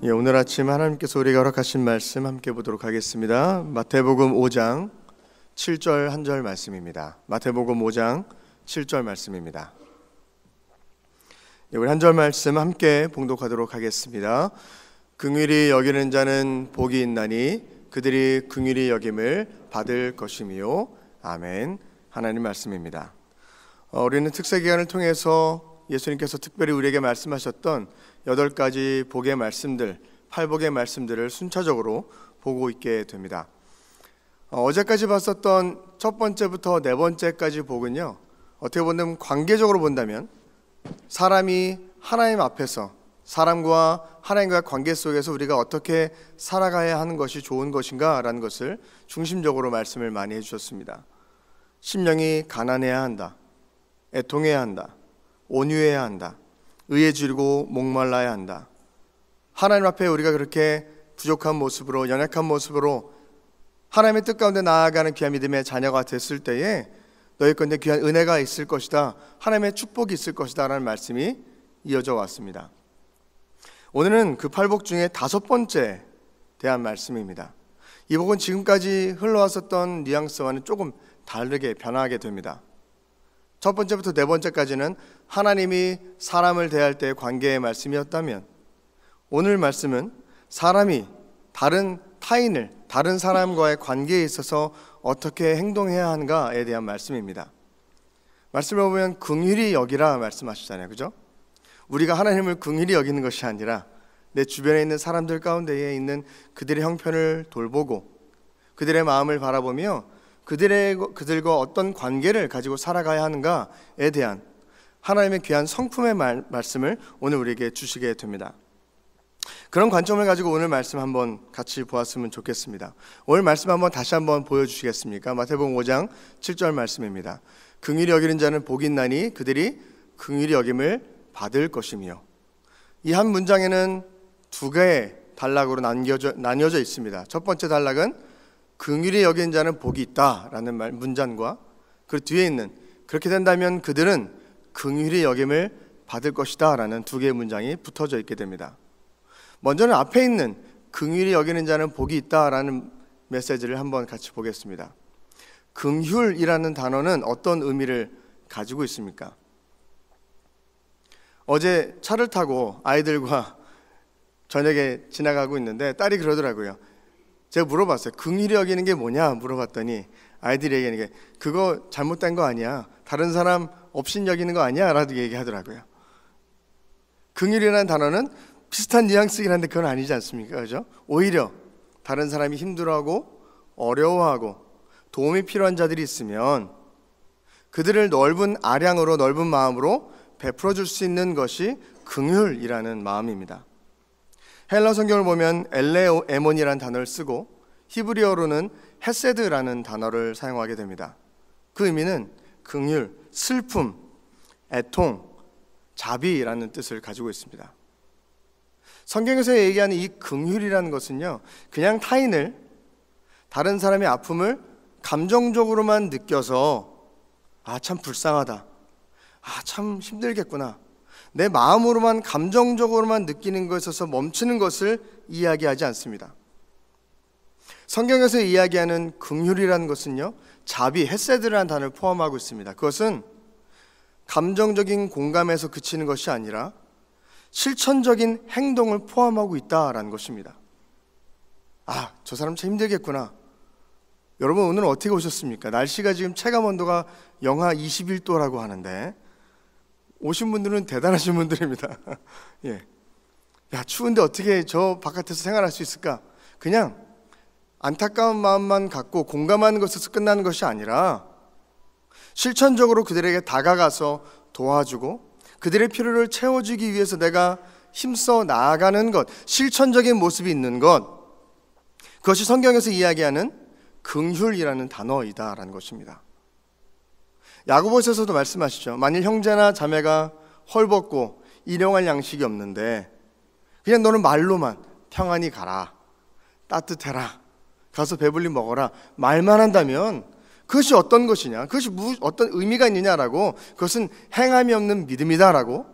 오늘 아침 하나님께서 우리가 허락하신 말씀 함께 보도록 하겠습니다. 마태복음 5장 7절 한 절 말씀입니다. 마태복음 5장 7절 말씀입니다. 우리 한 절 말씀 함께 봉독하도록 하겠습니다. 긍휼히 여기는 자는 복이 있나니 그들이 긍휼히 여김을 받을 것이며. 아멘. 하나님 말씀입니다. 우리는 특세 기간을 통해서 예수님께서 특별히 우리에게 말씀하셨던 8가지 복의 말씀들, 8복의 말씀들을 순차적으로 보고 있게 됩니다. 어제까지 봤었던 첫 번째부터 네 번째까지 복은요, 어떻게 보면 관계적으로 본다면 사람이 하나님 앞에서, 사람과 하나님과의 관계 속에서 우리가 어떻게 살아가야 하는 것이 좋은 것인가 라는 것을 중심적으로 말씀을 많이 해주셨습니다. 심령이 가난해야 한다, 애통해야 한다, 온유해야 한다, 의에 줄이고 목말라야 한다. 하나님 앞에 우리가 그렇게 부족한 모습으로, 연약한 모습으로 하나님의 뜻 가운데 나아가는 귀한 믿음의 자녀가 됐을 때에 너희 건데 귀한 은혜가 있을 것이다, 하나님의 축복이 있을 것이다 라는 말씀이 이어져 왔습니다. 오늘은 그 8복 중에 5번째 대한 말씀입니다. 이 복은 지금까지 흘러왔었던 뉘앙스와는 조금 다르게 변화하게 됩니다. 첫 번째부터 네 번째까지는 하나님이 사람을 대할 때의 관계의 말씀이었다면, 오늘 말씀은 사람이 다른 타인을, 다른 사람과의 관계에 있어서 어떻게 행동해야 하는가에 대한 말씀입니다. 말씀을 보면 긍휼히 여기라 말씀하시잖아요, 그죠? 우리가 하나님을 긍휼히 여기는 것이 아니라 내 주변에 있는 사람들 가운데에 있는 그들의 형편을 돌보고 그들의 마음을 바라보며 그들과 어떤 관계를 가지고 살아가야 하는가에 대한 하나님의 귀한 성품의 말씀을 오늘 우리에게 주시게 됩니다. 그런 관점을 가지고 오늘 말씀 한번 같이 보았으면 좋겠습니다. 오늘 말씀 한번 다시 한번 보여주시겠습니까? 마태복음 5장 7절 말씀입니다. 긍휼히 여기는 자는 복이 있나니 그들이 긍휼히 여김을 받을 것이며. 이 한 문장에는 두 개의 단락으로 나뉘어져 있습니다. 첫 번째 단락은 긍휼히 여기는 자는 복이 있다라는 문장과 그 뒤에 있는 그렇게 된다면 그들은 긍휼히 여김을 받을 것이다 라는 두 개의 문장이 붙어져 있게 됩니다. 먼저는 앞에 있는 긍휼히 여기는 자는 복이 있다라는 메시지를 한번 같이 보겠습니다. 긍휼이라는 단어는 어떤 의미를 가지고 있습니까? 어제 차를 타고 아이들과 저녁에 지나가고 있는데 딸이 그러더라고요. 제가 물어봤어요. 긍휼히 여기는 게 뭐냐 물어봤더니 아이들이 얘기하는 게 그거 잘못된 거 아니야, 다른 사람 없인 여기는 거 아니야 라고 얘기하더라고요. 긍휼이라는 단어는 비슷한 뉘앙스이긴 한데 그건 아니지 않습니까? 그죠? 오히려 다른 사람이 힘들어하고 어려워하고 도움이 필요한 자들이 있으면 그들을 넓은 아량으로, 넓은 마음으로 베풀어 줄 수 있는 것이 긍휼이라는 마음입니다. 헬라 성경을 보면 엘레에몬이라는 단어를 쓰고 히브리어로는 헤세드라는 단어를 사용하게 됩니다. 그 의미는 긍휼, 슬픔, 애통, 자비라는 뜻을 가지고 있습니다. 성경에서 얘기하는 이 긍휼이라는 것은요, 그냥 타인을, 다른 사람의 아픔을 감정적으로만 느껴서 참 불쌍하다, 참 힘들겠구나, 내 마음으로만, 감정적으로만 느끼는 것에 있어서 멈추는 것을 이야기하지 않습니다. 성경에서 이야기하는 긍휼이라는 것은요, 자비, 헤세드라는 단어를 포함하고 있습니다. 그것은 감정적인 공감에서 그치는 것이 아니라 실천적인 행동을 포함하고 있다라는 것입니다. 저 사람 참 힘들겠구나. 여러분 오늘 어떻게 오셨습니까? 날씨가 지금 체감 온도가 영하 21도라고 하는데 오신 분들은 대단하신 분들입니다. 예. 추운데 어떻게 저 바깥에서 생활할 수 있을까? 그냥 안타까운 마음만 갖고 공감하는 것에서 끝나는 것이 아니라 실천적으로 그들에게 다가가서 도와주고 그들의 필요를 채워주기 위해서 내가 힘써 나아가는 것, 실천적인 모습이 있는 것, 그것이 성경에서 이야기하는 긍휼이라는 단어이다라는 것입니다. 야고보서에서도 말씀하시죠. 만일 형제나 자매가 헐벗고 일용할 양식이 없는데 그냥 너는 말로만 평안히 가라, 따뜻해라, 가서 배불리 먹어라 말만 한다면 그것이 어떤 것이냐, 그것이 어떤 의미가 있느냐라고, 그것은 행함이 없는 믿음이다라고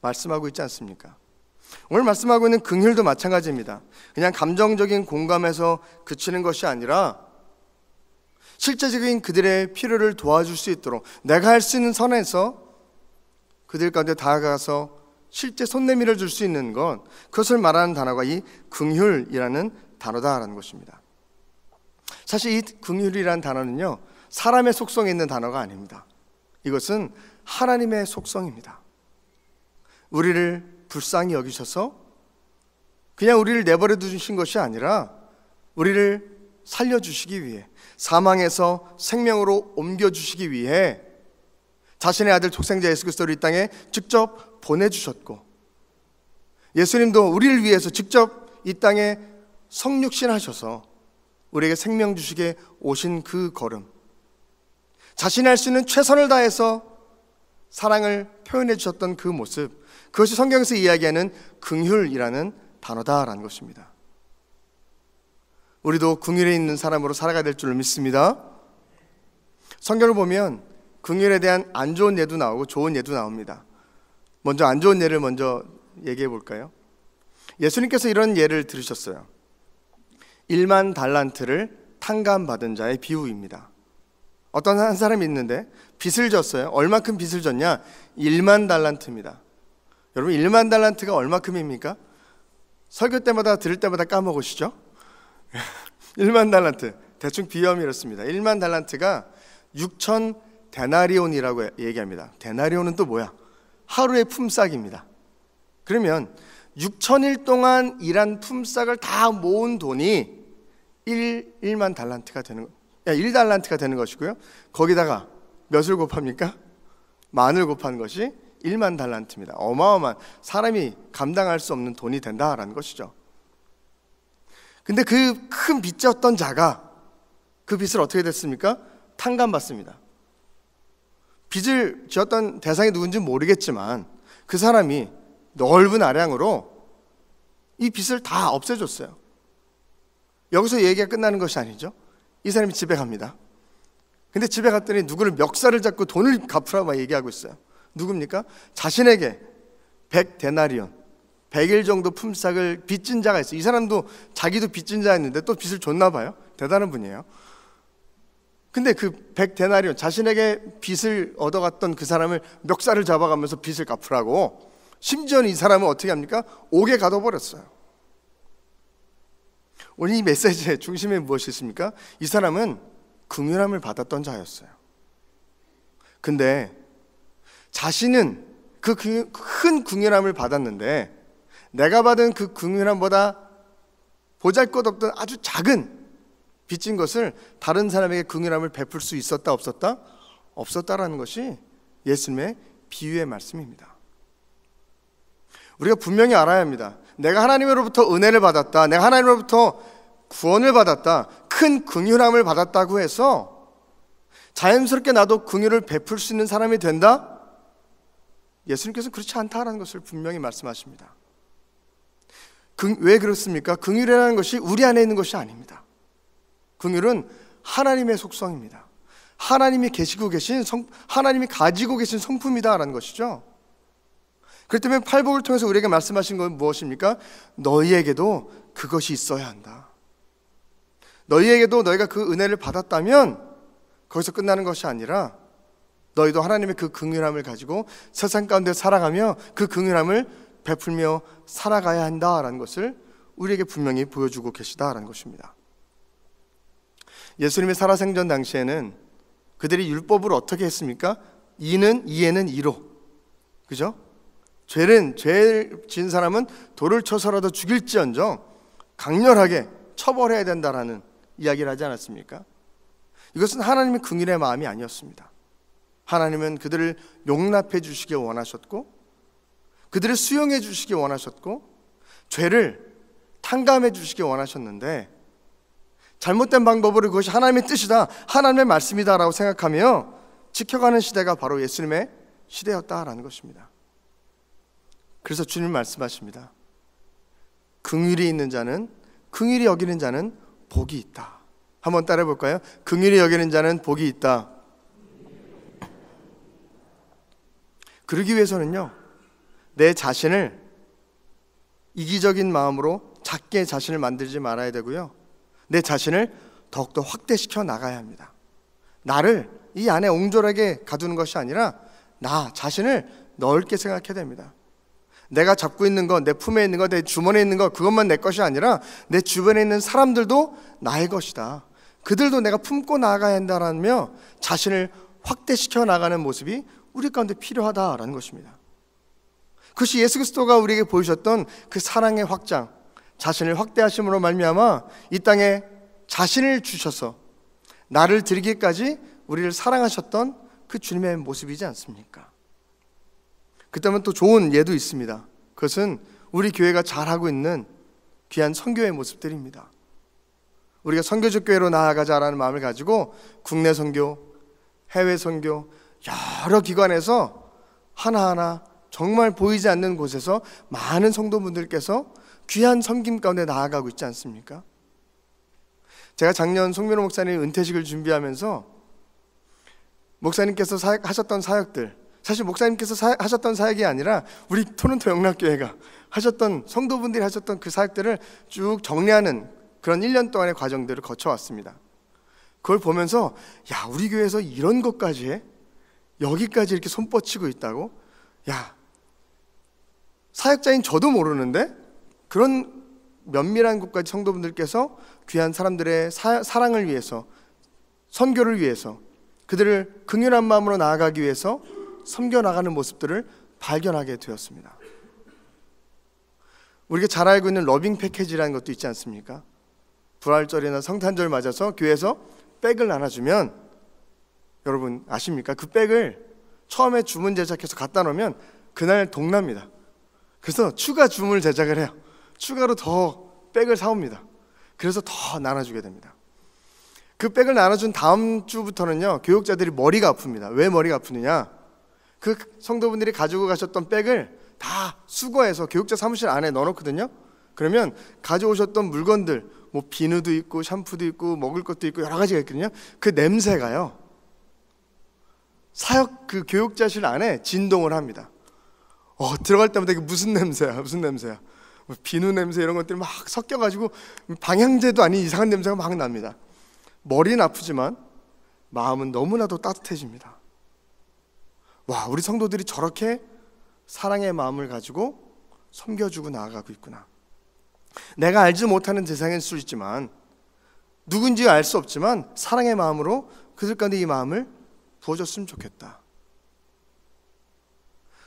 말씀하고 있지 않습니까? 오늘 말씀하고 있는 긍휼도 마찬가지입니다. 그냥 감정적인 공감에서 그치는 것이 아니라 실제적인 그들의 필요를 도와줄 수 있도록 내가 할 수 있는 선에서 그들 가운데 다가가서 실제 손내밀어 줄 수 있는 것, 그것을 말하는 단어가 이 긍휼이라는 단어다라는 것입니다. 사실 이 긍휼이라는 단어는요, 사람의 속성에 있는 단어가 아닙니다. 이것은 하나님의 속성입니다. 우리를 불쌍히 여기셔서 그냥 우리를 내버려 두신 것이 아니라 우리를 살려주시기 위해, 사망에서 생명으로 옮겨주시기 위해 자신의 아들 독생자 예수 그리스도를 이 땅에 직접 보내주셨고, 예수님도 우리를 위해서 직접 이 땅에 성육신하셔서 우리에게 생명 주시게 오신 그 걸음, 자신이 할 수 있는 최선을 다해서 사랑을 표현해 주셨던 그 모습, 그것이 성경에서 이야기하는 긍휼이라는 단어다라는 것입니다. 우리도 긍휼에 있는 사람으로 살아가야 될 줄 믿습니다. 성경을 보면 긍휼에 대한 안 좋은 예도 나오고 좋은 예도 나옵니다. 먼저 안 좋은 예를 먼저 얘기해 볼까요? 예수님께서 이런 예를 들으셨어요. 1만 달란트를 탕감받은 자의 비유입니다. 어떤 한 사람이 있는데 빚을 졌어요. 얼마큼 빚을 졌냐? 1만 달란트입니다. 여러분, 1만 달란트가 얼마큼입니까? 설교 때마다 들을 때마다 까먹으시죠? 1만 달란트, 대충 비유하면 이렇습니다. 1만 달란트가 6천 데나리온이라고 얘기합니다. 데나리온은 또 뭐야? 하루의 품삯입니다. 그러면 6천일 동안 일한 품삯을 다 모은 돈이 1만 달란트가 되는 거예요. 1달란트가 되는 것이고요. 거기다가 몇을 곱합니까? 만을 곱한 것이 1만 달란트입니다. 어마어마한, 사람이 감당할 수 없는 돈이 된다라는 것이죠. 근데 그 큰 빚졌던 자가 그 빚을 어떻게 됐습니까? 탕감받습니다. 빚을 지었던 대상이 누군지 모르겠지만 그 사람이 넓은 아량으로 이 빚을 다 없애줬어요. 여기서 얘기가 끝나는 것이 아니죠. 이 사람이 집에 갑니다. 근데 집에 갔더니 누구를 멱살을 잡고 돈을 갚으라고 막 얘기하고 있어요. 누굽니까? 자신에게 100데나리온, 100일 정도 품삯을 빚진 자가 있어요. 이 사람도 자기도 빚진 자였는데 또 빚을 줬나 봐요. 대단한 분이에요. 근데 그 100데나리온, 자신에게 빚을 얻어갔던 그 사람을 멱살을 잡아가면서 빚을 갚으라고, 심지어는 이 사람은 어떻게 합니까? 옥에 가둬버렸어요. 오늘 이 메시지의 중심에 무엇이 있습니까? 이 사람은 긍휼함을 받았던 자였어요. 근데 자신은 그 큰 긍휼함을 받았는데 내가 받은 그 긍휼함보다 보잘것없던 아주 작은 빚진 것을 다른 사람에게 긍휼함을 베풀 수 있었다 없었다? 없었다라는 것이 예수님의 비유의 말씀입니다. 우리가 분명히 알아야 합니다. 내가 하나님으로부터 은혜를 받았다, 내가 하나님으로부터 구원을 받았다, 큰 긍휼함을 받았다고 해서 자연스럽게 나도 긍휼을 베풀 수 있는 사람이 된다? 예수님께서 그렇지 않다라는 것을 분명히 말씀하십니다. 왜 그렇습니까? 긍휼이라는 것이 우리 안에 있는 것이 아닙니다. 긍휼은 하나님의 속성입니다. 하나님이 계시고 계신 하나님이 가지고 계신 성품이다라는 것이죠. 그렇기 때문에 팔복을 통해서 우리에게 말씀하신 건 무엇입니까? 너희에게도 그것이 있어야 한다. 너희에게도 너희가 그 은혜를 받았다면 거기서 끝나는 것이 아니라 너희도 하나님의 그 긍휼함을 가지고 세상 가운데 살아가며 그 긍휼함을 베풀며 살아가야 한다라는 것을 우리에게 분명히 보여주고 계시다라는 것입니다. 예수님의 살아생전 당시에는 그들이 율법을 어떻게 했습니까? 이에는 이로, 그죠? 죄를 지은 사람은 돌을 쳐서라도 죽일지언정 강렬하게 처벌해야 된다라는 이야기를 하지 않았습니까? 이것은 하나님의 긍휼의 마음이 아니었습니다. 하나님은 그들을 용납해 주시기 원하셨고, 그들을 수용해 주시기 원하셨고, 죄를 탕감해 주시기 원하셨는데, 잘못된 방법으로 그것이 하나님의 뜻이다, 하나님의 말씀이다라고 생각하며 지켜가는 시대가 바로 예수님의 시대였다라는 것입니다. 그래서 주님 말씀하십니다. 긍휼이 있는 자는, 긍휼히 여기는 자는 복이 있다. 한번 따라해 볼까요? 긍휼히 여기는 자는 복이 있다. 그러기 위해서는요, 내 자신을 이기적인 마음으로 작게 자신을 만들지 말아야 되고요. 내 자신을 더욱더 확대시켜 나가야 합니다. 나를 이 안에 옹졸하게 가두는 것이 아니라 나 자신을 넓게 생각해야 됩니다. 내가 잡고 있는 것, 내 품에 있는 것, 내 주머니에 있는 것, 그것만 내 것이 아니라 내 주변에 있는 사람들도 나의 것이다. 그들도 내가 품고 나아가야 한다라며 자신을 확대시켜 나가는 모습이 우리 가운데 필요하다라는 것입니다. 그것이 예수 그리스도가 우리에게 보이셨던 그 사랑의 확장, 자신을 확대하심으로 말미암아 이 땅에 자신을 주셔서 나를 드리기까지 우리를 사랑하셨던 그 주님의 모습이지 않습니까? 그다음에 또 좋은 예도 있습니다. 그것은 우리 교회가 잘하고 있는 귀한 선교의 모습들입니다. 우리가 선교적 교회로 나아가자라는 마음을 가지고 국내 선교, 해외 선교, 여러 기관에서 하나하나 정말 보이지 않는 곳에서 많은 성도분들께서 귀한 섬김 가운데 나아가고 있지 않습니까? 제가 작년 송민호 목사님 은퇴식을 준비하면서 목사님께서 하셨던 사역들, 사실 목사님께서 하셨던 사역이 아니라 우리 토론토 영락교회가 하셨던, 성도분들이 하셨던 그 사역들을 쭉 정리하는 그런 1년 동안의 과정들을 거쳐왔습니다. 그걸 보면서 야, 우리 교회에서 이런 것까지 해? 여기까지 이렇게 손뻗치고 있다고? 야, 사역자인 저도 모르는데 그런 면밀한 곳까지 성도분들께서 귀한 사람들의 사랑을 위해서, 선교를 위해서, 그들을 긍휼한 마음으로 나아가기 위해서 섬겨나가는 모습들을 발견하게 되었습니다. 우리가 잘 알고 있는 러빙 패키지라는 것도 있지 않습니까? 부활절이나 성탄절 맞아서 교회에서 백을 나눠주면, 여러분 아십니까? 그 백을 처음에 주문 제작해서 갖다 놓으면 그날 동납니다. 그래서 추가 주문을 제작을 해요. 추가로 더 백을 사옵니다. 그래서 더 나눠주게 됩니다. 그 백을 나눠준 다음 주부터는요, 교육자들이 머리가 아픕니다. 왜 머리가 아프느냐? 그 성도분들이 가지고 가셨던 백을 다 수거해서 교육자 사무실 안에 넣어놓거든요. 그러면 가져오셨던 물건들, 뭐 비누도 있고 샴푸도 있고 먹을 것도 있고 여러 가지가 있거든요. 그 냄새가요, 사역 그 교육자실 안에 진동을 합니다. 들어갈 때마다 이게 무슨 냄새야, 무슨 냄새야. 뭐 비누 냄새 이런 것들이 막 섞여가지고 방향제도 아닌 이상한 냄새가 막 납니다. 머리는 아프지만 마음은 너무나도 따뜻해집니다. 와, 우리 성도들이 저렇게 사랑의 마음을 가지고 섬겨주고 나아가고 있구나. 내가 알지 못하는 대상일 수 있지만, 누군지 알 수 없지만 사랑의 마음으로 그들 가운데 이 마음을 부어줬으면 좋겠다.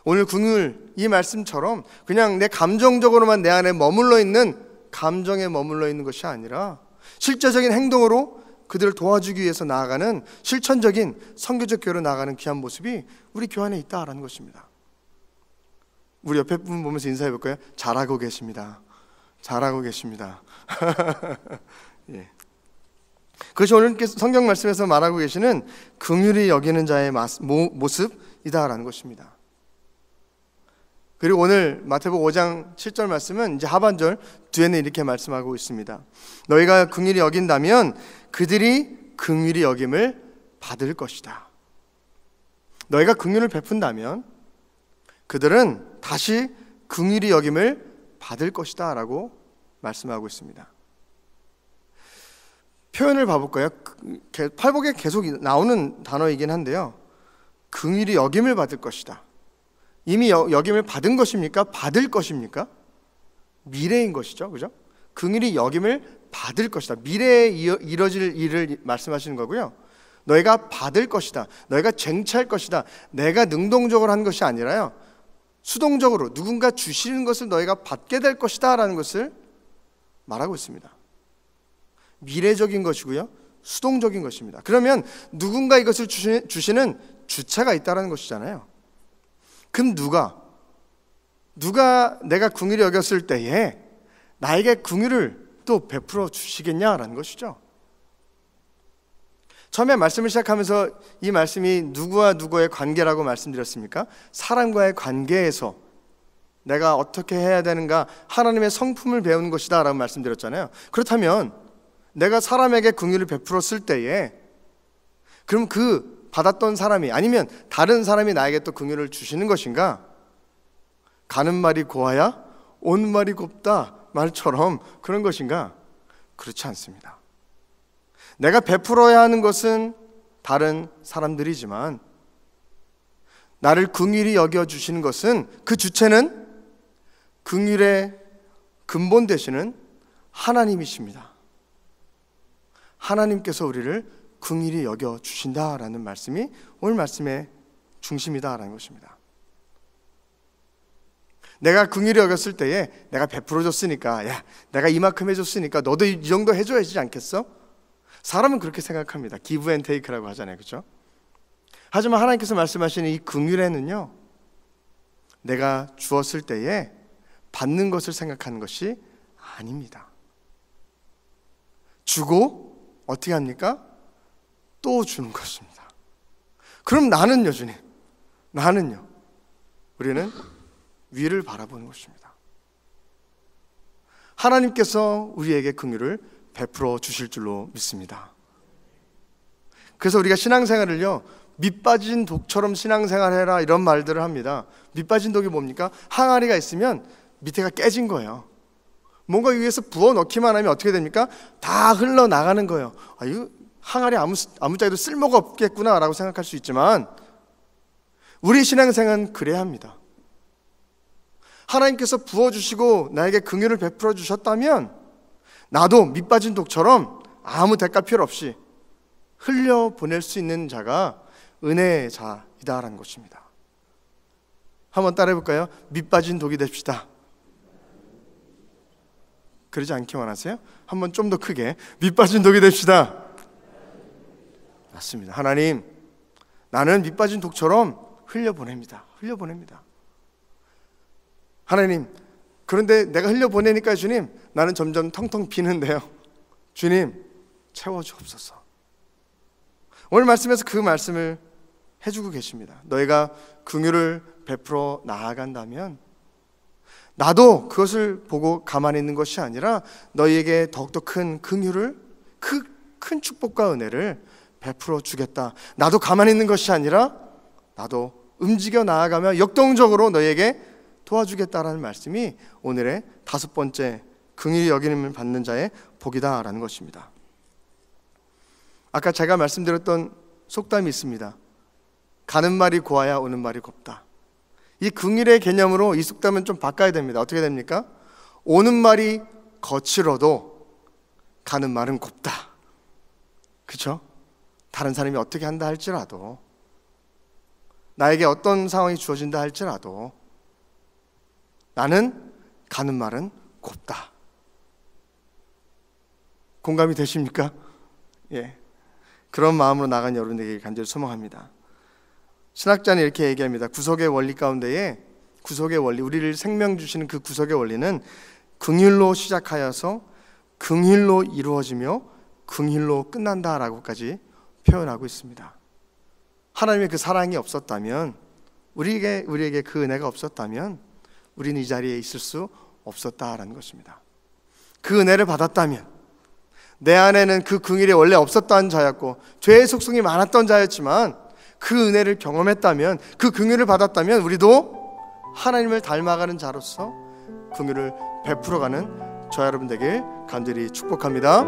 오늘 긍휼, 이 말씀처럼 그냥 내 감정적으로만 내 안에 머물러 있는, 감정에 머물러 있는 것이 아니라 실제적인 행동으로 그들을 도와주기 위해서 나아가는 실천적인 선교적 교회로 나아가는 귀한 모습이 우리 교회 안에 있다라는 것입니다. 우리 옆에 분 보면서 인사해 볼까요? 잘하고 계십니다. 잘하고 계십니다. 예. 그것이 오늘 성경 말씀에서 말하고 계시는 긍휼히 여기는 자의 모습이다라는 것입니다. 그리고 오늘 마태복음 5장 7절 말씀은 이제 하반절 뒤에는 이렇게 말씀하고 있습니다. 너희가 긍휼히 여긴다면 그들이 긍휼히 여김을 받을 것이다. 너희가 긍휼을 베푼다면 그들은 다시 긍휼히 여김을 받을 것이다 라고 말씀하고 있습니다. 표현을 봐볼까요? 팔복에 계속 나오는 단어이긴 한데요, 긍휼히 여김을 받을 것이다. 이미 여김을 받은 것입니까? 받을 것입니까? 미래인 것이죠, 그죠? 긍휼히 여김을 받을 것이다. 미래에 이뤄질 일을 말씀하시는 거고요. 너희가 받을 것이다. 너희가 쟁취할 것이다. 내가 능동적으로 한 것이 아니라요, 수동적으로 누군가 주시는 것을 너희가 받게 될 것이다 라는 것을 말하고 있습니다. 미래적인 것이고요, 수동적인 것입니다. 그러면 누군가 이것을 주시는 주체가 있다는 것이잖아요. 그럼 누가 내가 긍휼히 여겼을 때에 나에게 긍휼을 또 베풀어 주시겠냐라는 것이죠. 처음에 말씀을 시작하면서 이 말씀이 누구와 누구의 관계라고 말씀드렸습니까? 사람과의 관계에서 내가 어떻게 해야 되는가, 하나님의 성품을 배우는 것이다 라고 말씀드렸잖아요. 그렇다면 내가 사람에게 긍휼을 베풀었을 때에 그럼 그 받았던 사람이, 아니면 다른 사람이 나에게 또 긍휼을 주시는 것인가? 가는 말이 고와야 오는 말이 곱다 말처럼 그런 것인가? 그렇지 않습니다. 내가 베풀어야 하는 것은 다른 사람들이지만 나를 긍휼히 여겨주시는 것은, 그 주체는 긍휼의 근본 되시는 하나님이십니다. 하나님께서 우리를 긍휼히 여겨주신다라는 말씀이 오늘 말씀의 중심이다라는 것입니다. 내가 긍휼히 여겼을 때에 내가 베풀어줬으니까, 야, 내가 이만큼 해줬으니까 너도 이 정도 해줘야지 않겠어? 사람은 그렇게 생각합니다. 기브 앤 테이크라고 하잖아요, 그렇죠? 하지만 하나님께서 말씀하시는 이 긍휼에는요, 내가 주었을 때에 받는 것을 생각하는 것이 아닙니다. 주고 어떻게 합니까? 또 주는 것입니다. 그럼 나는요, 주님? 나는요? 우리는 위를 바라보는 것입니다. 하나님께서 우리에게 긍휼을 베풀어 주실 줄로 믿습니다. 그래서 우리가 신앙생활을요, 밑빠진 독처럼 신앙생활해라 이런 말들을 합니다. 밑빠진 독이 뭡니까? 항아리가 있으면 밑에가 깨진 거예요. 뭔가 위에서 부어 넣기만 하면 어떻게 됩니까? 다 흘러나가는 거예요. 아, 이거 항아리 아무짝에도 쓸모가 없겠구나 라고 생각할 수 있지만 우리 신앙생활은 그래야 합니다. 하나님께서 부어주시고 나에게 긍휼을 베풀어 주셨다면 나도 밑빠진 독처럼 아무 대가 필요 없이 흘려보낼 수 있는 자가 은혜의 자이다라는 것입니다. 한번 따라해 볼까요? 밑빠진 독이 됩시다. 그러지 않기 원하세요? 한번 좀 더 크게 밑빠진 독이 됩시다. 맞습니다. 하나님, 나는 밑빠진 독처럼 흘려보냅니다. 하나님, 그런데 내가 흘려보내니까 주님, 나는 점점 텅텅 비는데요. 주님, 채워주옵소서. 오늘 말씀에서 그 말씀을 해주고 계십니다. 너희가 긍휼을 베풀어 나아간다면 나도 그것을 보고 가만히 있는 것이 아니라 너희에게 더욱더 큰 긍휼을, 큰 축복과 은혜를 베풀어 주겠다. 나도 가만히 있는 것이 아니라 나도 움직여 나아가며 역동적으로 너희에게 도와주겠다라는 말씀이 오늘의 5번째 긍휼히 여김을 받는 자의 복이다라는 것입니다. 아까 제가 말씀드렸던 속담이 있습니다. 가는 말이 고와야 오는 말이 곱다. 이 긍휼의 개념으로 이 속담은 좀 바꿔야 됩니다. 어떻게 됩니까? 오는 말이 거칠어도 가는 말은 곱다. 그렇죠? 다른 사람이 어떻게 한다 할지라도, 나에게 어떤 상황이 주어진다 할지라도 나는 가는 말은 곱다. 공감이 되십니까? 예. 그런 마음으로 나간 여러분에게 간절히 소망합니다. 신학자는 이렇게 얘기합니다. 구속의 원리 가운데에, 구속의 원리, 우리를 생명 주시는 그 구속의 원리는 긍휼로 시작하여서 긍휼로 이루어지며 긍휼로 끝난다라고까지 표현하고 있습니다. 하나님의 그 사랑이 없었다면, 우리에게 그 은혜가 없었다면 우리는 이 자리에 있을 수 없었다라는 것입니다. 그 은혜를 받았다면, 내 안에는 그 긍휼이 원래 없었던 자였고 죄의 속성이 많았던 자였지만 그 은혜를 경험했다면, 그 긍휼을 받았다면 우리도 하나님을 닮아가는 자로서 긍휼을 베풀어가는 저 여러분 되길 간절히 축복합니다.